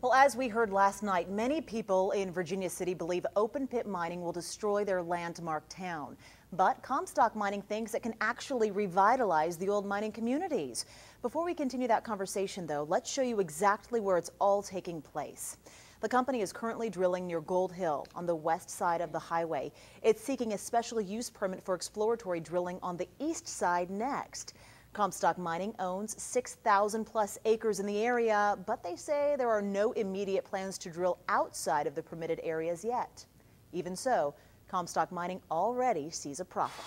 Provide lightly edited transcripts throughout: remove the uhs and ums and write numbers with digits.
Well, as we heard last night, many people in Virginia City believe open pit mining will destroy their landmark town. But Comstock Mining thinks it can actually revitalize the old mining communities. Before we continue that conversation, though, let's show you exactly where it's all taking place. The company is currently drilling near Gold Hill on the west side of the highway. It's seeking a special use permit for exploratory drilling on the east side next. Comstock Mining owns 6,000 plus acres in the area, but they say there are no immediate plans to drill outside of the permitted areas yet. Even so, Comstock Mining already sees a profit.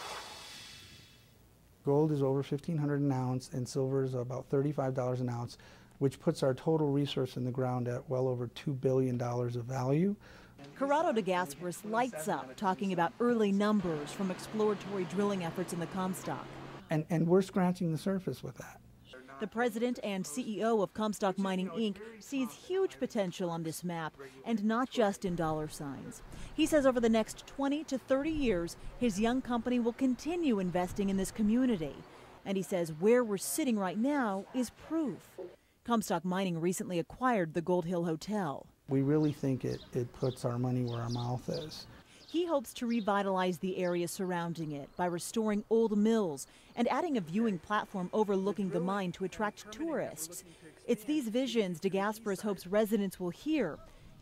Gold is over $1,500 an ounce and silver is about $35 an ounce, which puts our total resource in the ground at well over $2 billion of value. Corrado de Gasperis lights up talking about early numbers from exploratory drilling efforts in the Comstock. And we're scratching the surface with that. The president and CEO of Comstock Mining, Inc. sees huge potential on this map, and not just in dollar signs. He says over the next 20 to 30 years, his young company will continue investing in this community. And he says where we're sitting right now is proof. Comstock Mining recently acquired the Gold Hill Hotel. We really think it puts our money where our mouth is. He hopes to revitalize the area surrounding it by restoring old mills and adding a viewing platform overlooking the mine to attract tourists. It's these visions de Gasperis hopes residents will hear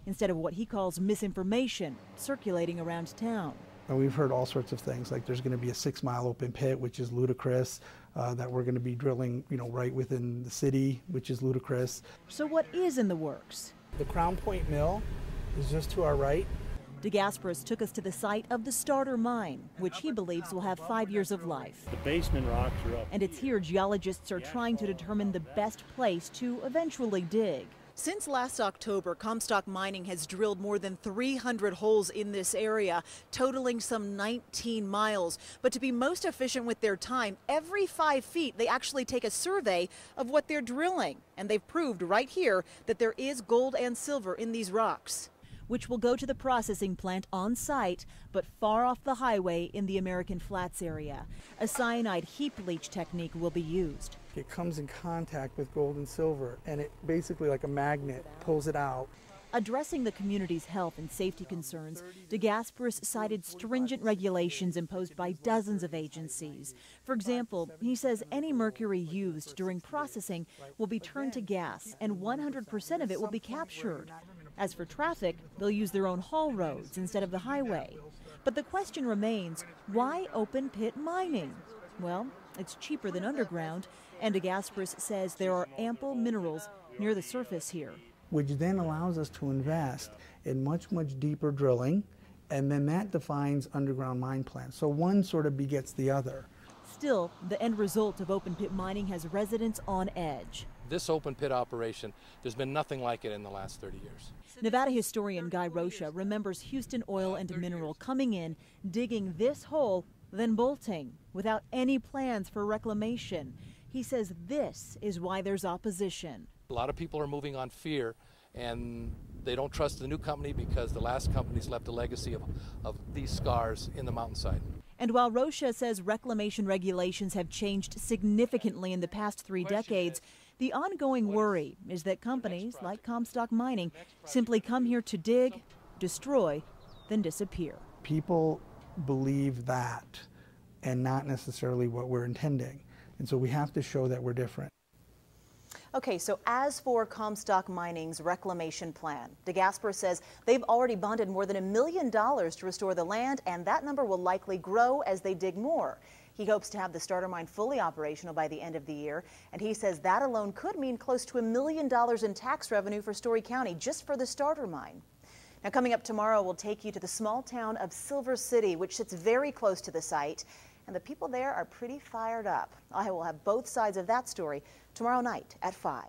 instead of what he calls misinformation circulating around town. And we've heard all sorts of things, like there's going to be a 6-mile open pit, which is ludicrous, that we're going to be drilling, right within the city, which is ludicrous. So what is in the works? The Crown Point Mill is just to our right. De Gasperis took us to the site of the starter mine, which he believes will have 5 years of life. The basement rocks are up. And it's here geologists are trying to determine the best place to eventually dig. Since last October, Comstock Mining has drilled more than 300 holes in this area, totaling some 19 miles. But to be most efficient with their time, every 5 feet they actually take a survey of what they're drilling. And they've proved right here that there is gold and silver in these rocks, which will go to the processing plant on site, but far off the highway in the American Flats area. A cyanide heap leach technique will be used. It comes in contact with gold and silver, and it basically, like a magnet, pulls it out. Addressing the community's health and safety concerns, de Gasperis cited stringent regulations imposed by dozens of agencies. For example, he says any mercury used during processing will be turned to gas, and 100% of it will be captured. As for traffic, they'll use their own haul roads instead of the highway. But the question remains, why open pit mining? Well, it's cheaper than underground, and de Gasperis says there are ample minerals near the surface here, which then allows us to invest in much deeper drilling, and then that defines underground mine plans. So one sort of begets the other. Still, the end result of open pit mining has residents on edge. This open pit operation, there's been nothing like it in the last 30 years. Nevada historian Guy Rocha remembers Houston Oil and Mineral coming in, digging this hole, then bolting, without any plans for reclamation. He says this is why there's opposition. A lot of people are moving on fear, and they don't trust the new company because the last company's left a legacy of these scars in the mountainside. And while Rocha says reclamation regulations have changed significantly in the past 3 decades, the ongoing worry is that companies like Comstock Mining simply come here to dig, destroy, then disappear. People believe that and not necessarily what we're intending. And so we have to show that we're different. Okay, so as for Comstock Mining's reclamation plan, de Gasperis says they've already bonded more than $1 million to restore the land, and that number will likely grow as they dig more. He hopes to have the starter mine fully operational by the end of the year, and he says that alone could mean close to $1 million in tax revenue for Story County just for the starter mine. Now, coming up tomorrow, we'll take you to the small town of Silver City, which sits very close to the site, and the people there are pretty fired up. I will have both sides of that story tomorrow night at 5.